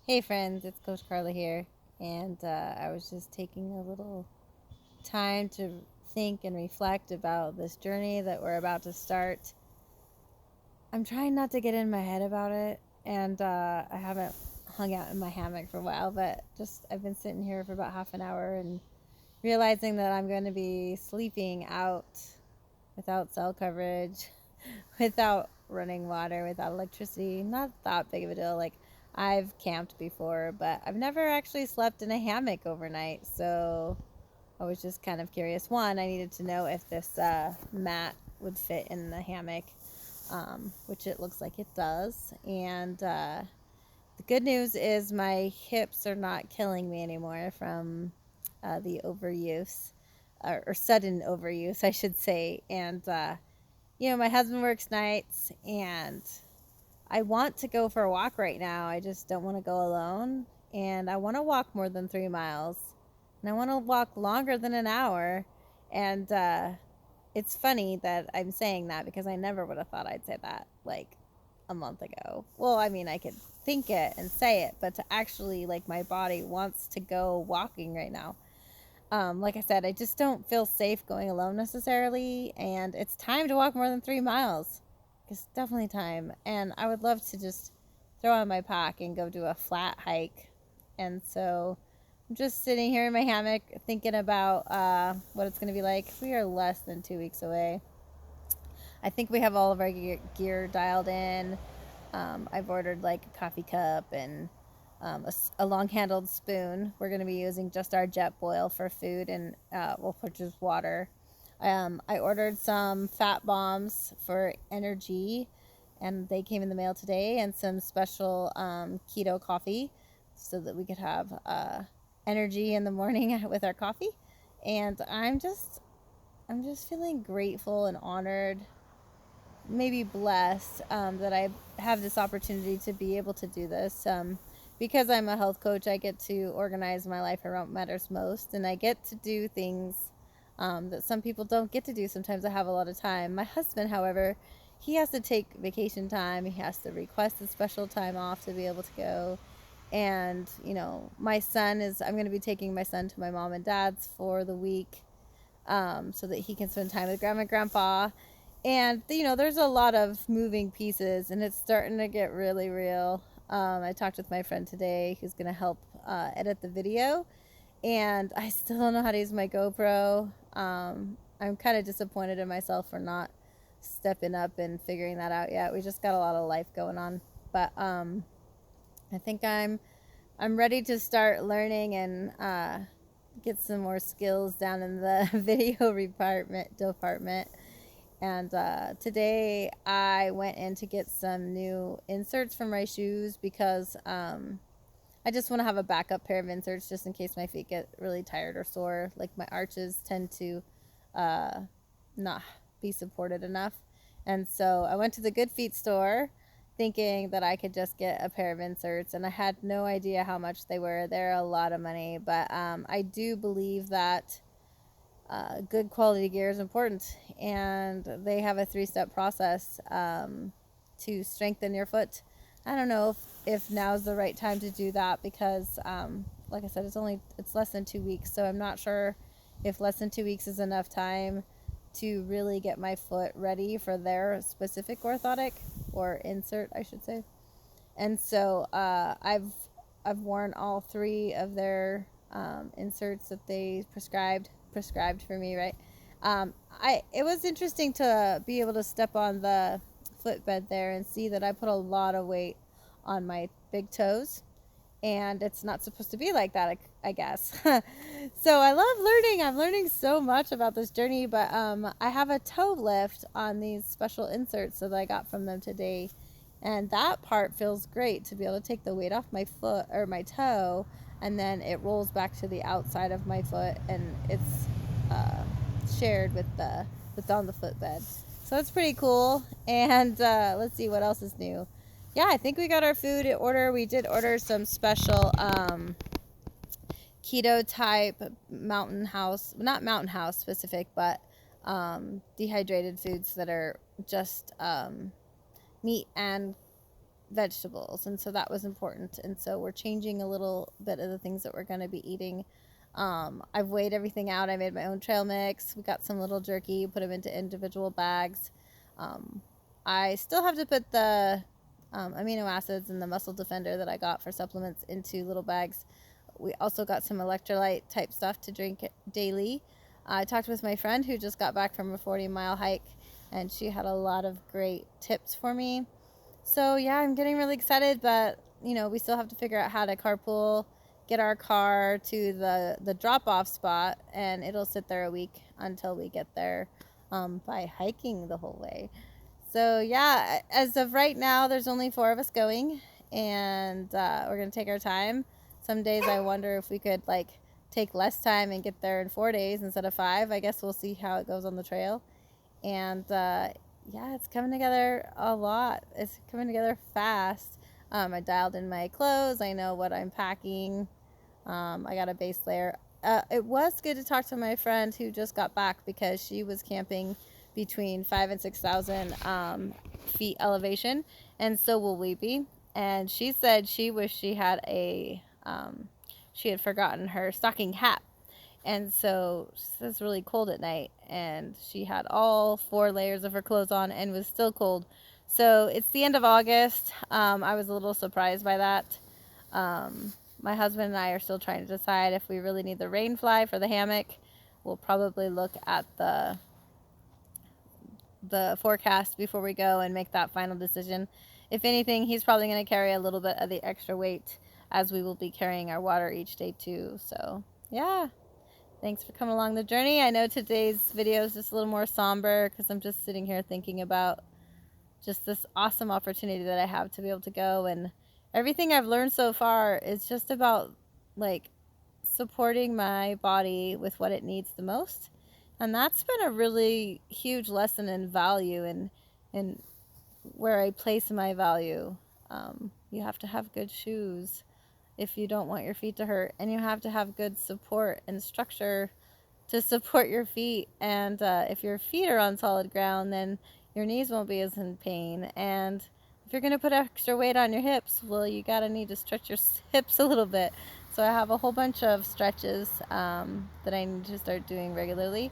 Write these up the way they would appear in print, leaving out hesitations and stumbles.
Hey friends, it's Coach Carla here, and I was just taking a little time to think and reflect about this journey that we're about to start. I'm trying not to get in my head about it, and I haven't hung out in my hammock for a while, but just I've been sitting here for about half an hour and realizing that I'm going to be sleeping out without cell coverage, without running water, without electricity. Not that big of a deal. Like, I've camped before, but I've never actually slept in a hammock overnight. So I was just kind of curious. One, I needed to know if this mat would fit in the hammock, which it looks like it does. And the good news is my hips are not killing me anymore from the overuse, or sudden overuse, I should say. And my husband works nights, and I want to go for a walk right now. I just don't want to go alone. And I want to walk more than 3 miles. And I want to walk longer than an hour. And it's funny that I'm saying that because I never would have thought I'd say that like a month ago. Well, I mean, I could think it and say it, but to actually, like, my body wants to go walking right now. Like I said, I just don't feel safe going alone necessarily, and it's time to walk more than 3 miles. It's definitely time, and I would love to just throw on my pack and go do a flat hike. And so I'm just sitting here in my hammock thinking about what it's going to be like. We are less than 2 weeks away. I think we have all of our gear dialed in. I've ordered like a coffee cup and a long handled spoon. We're going to be using just our jet boil for food and, for just water. I ordered some fat bombs for energy, and they came in the mail today, and some special keto coffee so that we could have energy in the morning with our coffee. And I'm just feeling grateful and honored, maybe blessed, that I have this opportunity to be able to do this. Because I'm a health coach, I get to organize my life around what matters most, and I get to do things that some people don't get to do. Sometimes I have a lot of time. My husband, however, he has to take vacation time. He has to request a special time off to be able to go. And, my son I'm going to be taking my son to my mom and dad's for the week, so that he can spend time with grandma and grandpa. And, there's a lot of moving pieces, and it's starting to get really real. I talked with my friend today who's going to help edit the video, and I still don't know how to use my GoPro. I'm kind of disappointed in myself for not stepping up and figuring that out yet. We just got a lot of life going on, but I think I'm ready to start learning and get some more skills down in the video department. And today I went in to get some new inserts for my shoes because I just want to have a backup pair of inserts just in case my feet get really tired or sore. Like, my arches tend to uh, not be supported enough. And so I went to the Good Feet store thinking that I could just get a pair of inserts, and I had no idea how much they were. They're a lot of money, but I do believe that good quality gear is important, and they have a 3-step process to strengthen your foot. I don't know if now's the right time to do that because, like I said, it's less than 2 weeks, so I'm not sure if less than 2 weeks is enough time to really get my foot ready for their specific orthotic, or insert, I should say. And so I've worn all 3 of their inserts that they prescribed for me, right? It was interesting to be able to step on the footbed there and see that I put a lot of weight on my big toes, and it's not supposed to be like that, I guess. So I love learning. I'm learning so much about this journey, but I have a toe lift on these special inserts that I got from them today, and that part feels great, to be able to take the weight off my foot or my toe, and then it rolls back to the outside of my foot, and it's uh, shared with on the footbed. So it's pretty cool. And let's see what else is new. Yeah, I think we got our food in order. We did order some special keto type not mountain house specific, but dehydrated foods that are just meat and vegetables, and so that was important. And so we're changing a little bit of the things that we're going to be eating. I've weighed everything out. I made my own trail mix. We got some little jerky, put them into individual bags. I still have to put the amino acids and the muscle defender that I got for supplements into little bags. We also got some electrolyte type stuff to drink daily. I talked with my friend who just got back from a 40-mile hike, and she had a lot of great tips for me. So yeah, I'm getting really excited, but we still have to figure out how to carpool, get our car to the drop-off spot, and it'll sit there a week until we get there by hiking the whole way. So yeah, as of right now, there's only 4 of us going, and we're gonna take our time. Some days I wonder if we could take less time and get there in 4 days instead of 5. I guess we'll see how it goes on the trail. And yeah, it's coming together a lot. It's coming together fast. I dialed in my clothes. I know what I'm packing. I got a base layer. It was good to talk to my friend who just got back, because she was camping between 5,000 and 6,000 feet elevation, and so will we be. And she said she wished she had she had forgotten her stocking hat. And so it was really cold at night, and she had all 4 layers of her clothes on and was still cold. So it's the end of August. I was a little surprised by that. My husband and I are still trying to decide if we really need the rain fly for the hammock. We'll probably look at the forecast before we go and make that final decision. If anything, he's probably going to carry a little bit of the extra weight, as we will be carrying our water each day too. So yeah, thanks for coming along the journey. I know today's video is just a little more somber because I'm just sitting here thinking about just this awesome opportunity that I have to be able to go, and everything I've learned so far is just about supporting my body with what it needs the most. And that's been a really huge lesson in value, and where I place my value. You have to have good shoes if you don't want your feet to hurt, and you have to have good support and structure to support your feet. And if your feet are on solid ground, then your knees won't be as in pain. And if you're going to put extra weight on your hips, well, you gotta need to stretch your hips a little bit. So I have a whole bunch of stretches that I need to start doing regularly.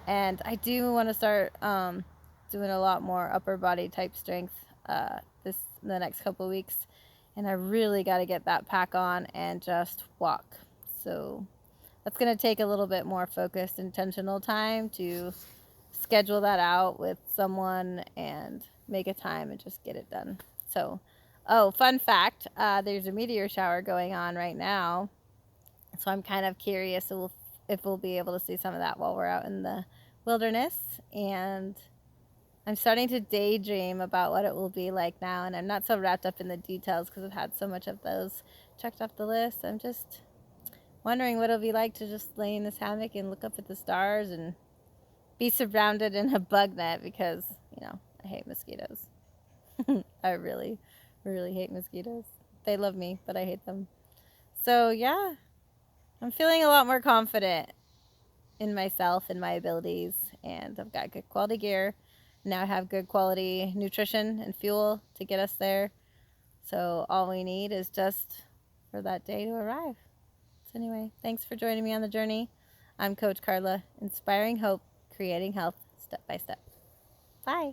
And I do want to start doing a lot more upper body type strength the next couple of weeks. And I really got to get that pack on and just walk. So that's going to take a little bit more focused, intentional time to schedule that out with someone and make a time and just get it done. So, oh, fun fact, there's a meteor shower going on right now. So I'm kind of curious if we'll be able to see some of that while we're out in the wilderness. And I'm starting to daydream about what it will be like now, and I'm not so wrapped up in the details because I've had so much of those checked off the list. I'm just wondering what it'll be like to just lay in this hammock and look up at the stars and be surrounded in a bug net, because I hate mosquitoes. I really, really hate mosquitoes. They love me, but I hate them. So yeah, I'm feeling a lot more confident in myself and my abilities, and I've got good quality gear. Now I have good quality nutrition and fuel to get us there. So all we need is just for that day to arrive. So anyway, thanks for joining me on the journey. I'm Coach Carla, inspiring hope, creating health step by step. Bye.